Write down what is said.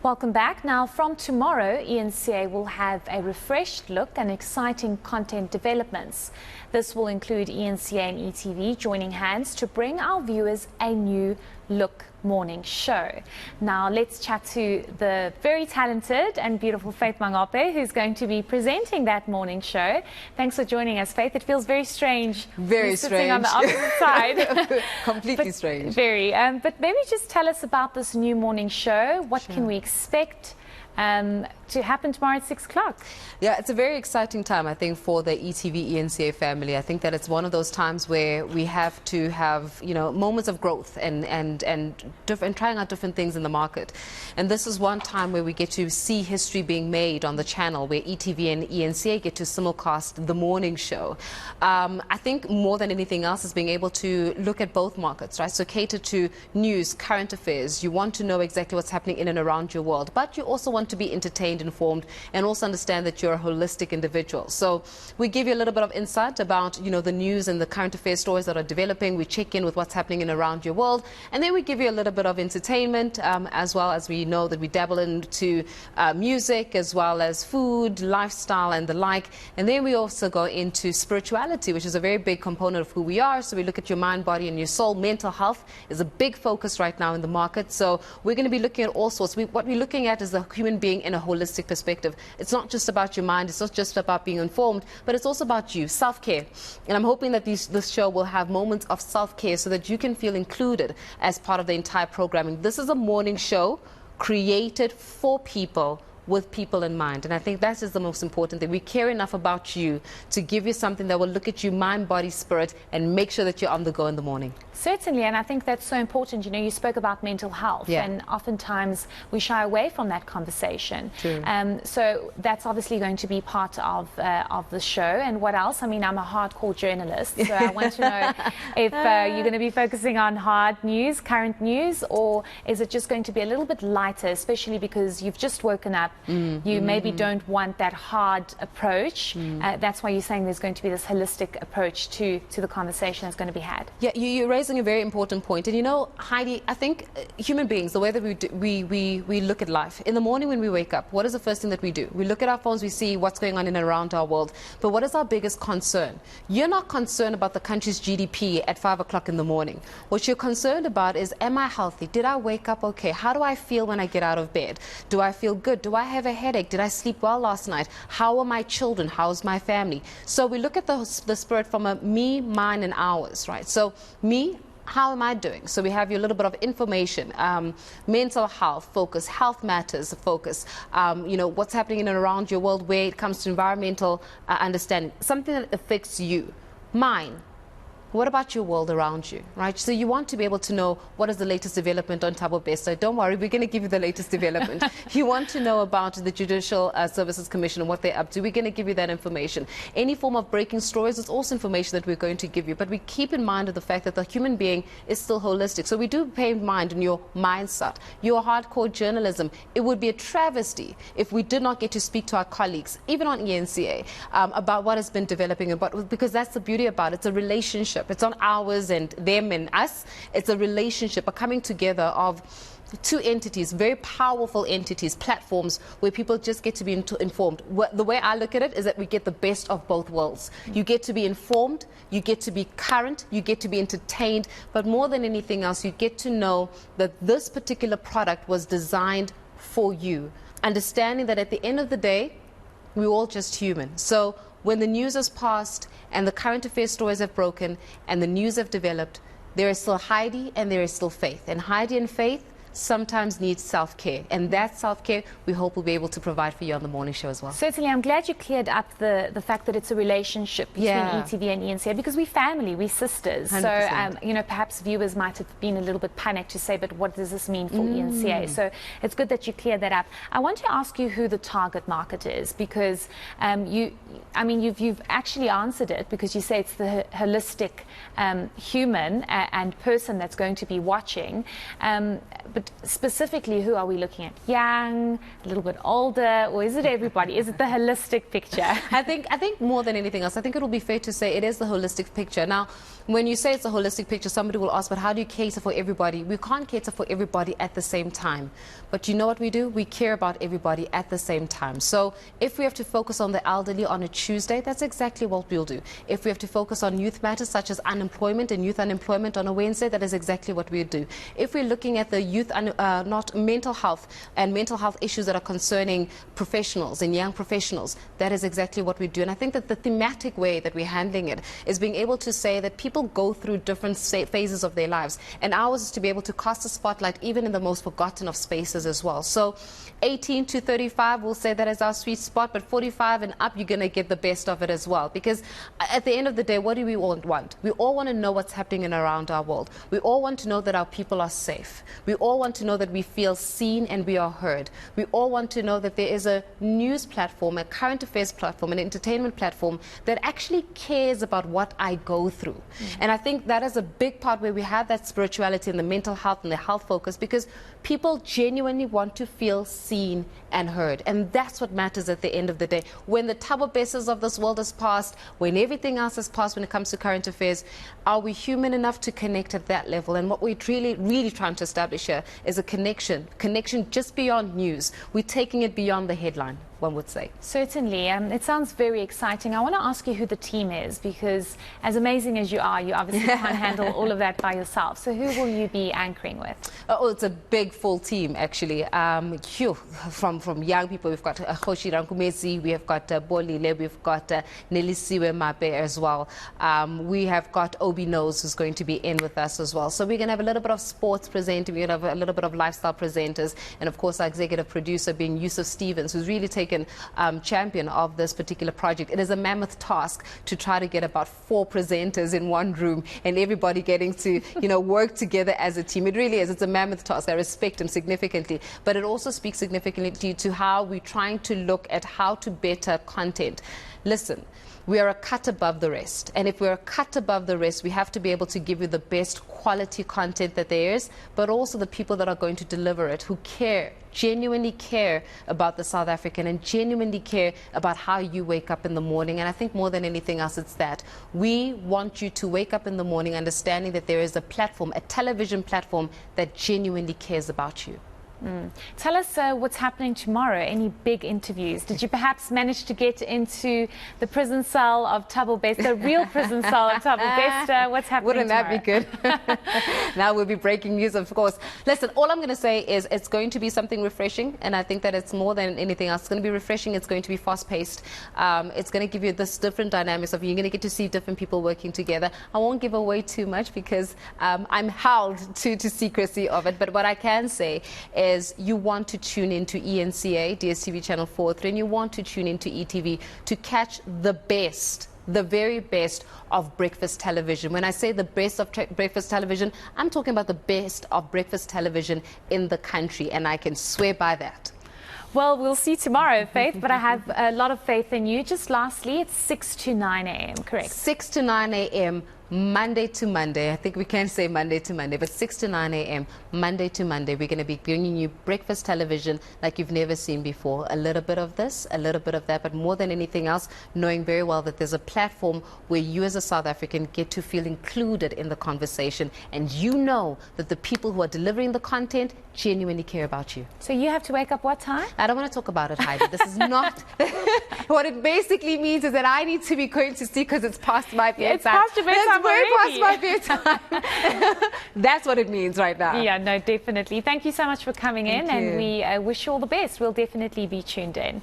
Welcome back. Now, from tomorrow, eNCA will have a refreshed look and exciting content developments. This will include eNCA and ETV joining hands to bring our viewers a new look morning show. Now, let's chat to the very talented and beautiful Faith Mangope, who's going to be presenting that morning show. Thanks for joining us, Faith. It feels very strange. Very strange. Sitting on the opposite side. Completely strange. Very. But maybe just tell us about this new morning show. What can we expect to happen tomorrow at 6 o'clock? Yeah, it's a very exciting time, I think, for the ETV eNCA family. I think that it's one of those times where we have to have, moments of growth and trying out different things in the market. And this is one time where we get to see history being made on the channel, where ETV and eNCA get to simulcast the morning show. I think more than anything else is being able to look at both markets, right? So cater to news, current affairs. You want to know exactly what's happening in and around your world, but you also want to be entertained, informed, and also understand that you're a holistic individual. So we give you a little bit of insight about, the news and the current affairs stories that are developing. We check in with what's happening in and around your world, and then we give you a little bit of entertainment, as well as we know that we dabble into music, as well as food, lifestyle, and the like. And then we also go into spirituality, which is a very big component of who we are. So we look at your mind, body, and your soul. Mental health is a big focus right now in the market. So we're going to be looking at all sorts. What we're looking at is the human being in a holistic perspective. It's not just about your mind, it's not just about being informed, but it's also about you, self-care. And I'm hoping that this show will have moments of self-care so that you can feel included as part of the entire programming. This is a morning show created for people, with people in mind. And I think that is the most important thing. We care enough about you to give you something that will look at you mind, body, spirit, and make sure that you're on the go in the morning. Certainly, and I think that's so important. You spoke about mental health, and oftentimes we shy away from that conversation. True. So that's obviously going to be part of the show. And what else? I mean, I'm a hardcore journalist, so I want to know if you're going to be focusing on hard news, current news, or is it just going to be a little bit lighter, especially because you've just woken up. You maybe don't want that hard approach. That's why you're saying there's going to be this holistic approach to the conversation that's going to be had. Yeah, you're raising a very important point. And Heidi, I think human beings, the way that we look at life, in the morning when we wake up, what is the first thing that we do? We look at our phones, we see what's going on in and around our world. But what is our biggest concern? You're not concerned about the country's GDP at 5 o'clock in the morning. What you're concerned about is, am I healthy? Did I wake up okay? How do I feel when I get out of bed? Do I feel good? Do I have a headache? Did I sleep well last night? How are my children? How's my family? So we look at the spirit from a me, mine, and ours, right? So me, how am I doing? So we have you a little bit of information, mental health focus, health matters focus, what's happening in and around your world where it comes to environmental understanding, something that affects you. Mine. What about your world around you, right? So you want to be able to know what is the latest development on Thabo Bester. Don't worry, we're going to give you the latest development. You want to know about the Judicial Services Commission and what they're up to. We're going to give you that information. Any form of breaking stories is also information that we're going to give you. But we keep in mind the fact that the human being is still holistic. So we do pay mind in your mindset, your hardcore journalism. It would be a travesty if we did not get to speak to our colleagues, even on eNCA, about what has been developing. Because that's the beauty about it. It's a relationship. It's on ours and them and us. It's a relationship, a coming together of two entities, very powerful entities, platforms where people just get to be informed. The way I look at it is that we get the best of both worlds. You get to be informed, you get to be current, you get to be entertained, but more than anything else, you get to know that this particular product was designed for you. Understanding that at the end of the day, we're all just human. So when the news has passed and the current affairs stories have broken and the news have developed, there is still Heidi and there is still Faith. And Heidi and Faith sometimes need self-care, and that self-care we hope we'll be able to provide for you on the morning show as well. Certainly, I'm glad you cleared up the fact that it's a relationship between ETV and eNCA, because we're family, we're sisters. 100%. So perhaps viewers might have been a little bit panicked to say, but what does this mean for eNCA? So it's good that you cleared that up. I want to ask you who the target market is, because you've actually answered it, because you say it's the holistic human and person that's going to be watching. But And specifically, who are we looking at? Young, a little bit older, or is it everybody? Is it the holistic picture? I think more than anything else, I think it will be fair to say it is the holistic picture. Now, when you say it's a holistic picture, somebody will ask, but how do you cater for everybody? We can't cater for everybody at the same time. But you know what we do? We care about everybody at the same time. So if we have to focus on the elderly on a Tuesday, that's exactly what we'll do. If we have to focus on youth matters such as unemployment and youth unemployment on a Wednesday, that is exactly what we'll do. If we're looking at the youth, not mental health and mental health issues that are concerning professionals and young professionals, that is exactly what we do. And I think that the thematic way that we're handling it is being able to say that people go through different phases of their lives. And ours is to be able to cast a spotlight even in the most forgotten of spaces as well. So 18 to 35, we'll say that is our sweet spot, but 45 and up, you're going to get the best of it as well. Because at the end of the day, what do we all want? We all want to know what's happening in around our world. We all want to know that our people are safe. We all want to know that we feel seen and we are heard. We all want to know that there is a news platform, a current affairs platform, an entertainment platform that actually cares about what I go through. And I think that is a big part where we have that spirituality and the mental health and the health focus, because people genuinely want to feel seen and heard. And that's what matters at the end of the day. When the Thabo Besses of this world has passed, when everything else has passed when it comes to current affairs, are we human enough to connect at that level? And what we're really trying to establish here is a connection just beyond news. We're taking it beyond the headline, one would say. Certainly. It sounds very exciting. I want to ask you who the team is, because as amazing as you are, you obviously can't handle all of that by yourself. So who will you be anchoring with? Oh, it's a big full team, actually. From young people, we've got Khoshi Rankumesi, we have got Bolile, we've got Nelisiwe Mape as well. We have got Obi Knows, who's going to be in with us as well. So we're going to have a little bit of sports presenting, we're going to have a little bit of lifestyle presenters, and of course our executive producer being Yusuf Stevens, who's really taken champion of this particular project. It is a mammoth task to try to get about 4 presenters in one room and everybody getting to, work together as a team. It really is. It's a mammoth task. I respect him significantly, but it also speaks significantly to how we're trying to look at how to better content. Listen, we are a cut above the rest. And if we're a cut above the rest, we have to be able to give you the best quality content that there is, but also the people that are going to deliver it, who care, genuinely care about the South African and genuinely care about how you wake up in the morning. And I think more than anything else, it's that we want you to wake up in the morning understanding that there is a platform, a television platform that genuinely cares about you. Tell us what's happening tomorrow. Any big interviews? Did you perhaps manage to get into the prison cell of Thabo Bester, the real prison cell of Thabo Bester? What's happening Wouldn't tomorrow? that be good? Now we'll be breaking news, of course. Listen, all I'm going to say is it's going to be something refreshing, and I think that it's more than anything else. It's going to be refreshing. It's going to be fast-paced. It's going to give you this different dynamics of you're going to get to see different people working together. I won't give away too much because I'm held to secrecy of it, but what I can say is you want to tune into eNCA, DSTV channel 403, and you want to tune into ETV to catch the best, the very best of breakfast television. When I say the best of breakfast television, I'm talking about the best of breakfast television in the country, and I can swear by that. Well, we'll see tomorrow, Faith, but I have a lot of faith in you. Just lastly, it's 6 to 9 a.m., correct? 6 to 9 a.m. Monday to Monday. I think we can say Monday to Monday, but 6 to 9 a.m. Monday to Monday, we're going to be bringing you breakfast television like you've never seen before. A little bit of this, a little bit of that, but more than anything else, knowing very well that there's a platform where you as a South African get to feel included in the conversation, and you know that the people who are delivering the content genuinely care about you. So you have to wake up what time? I don't want to talk about it, Heidi. This is not... What it basically means is that I need to be going to sleep because it's past my bedtime. It's past your bedtime. It's way past my bedtime. That's what it means right now. Yeah, no, definitely. Thank you so much for coming in, and we wish you all the best. We'll definitely be tuned in.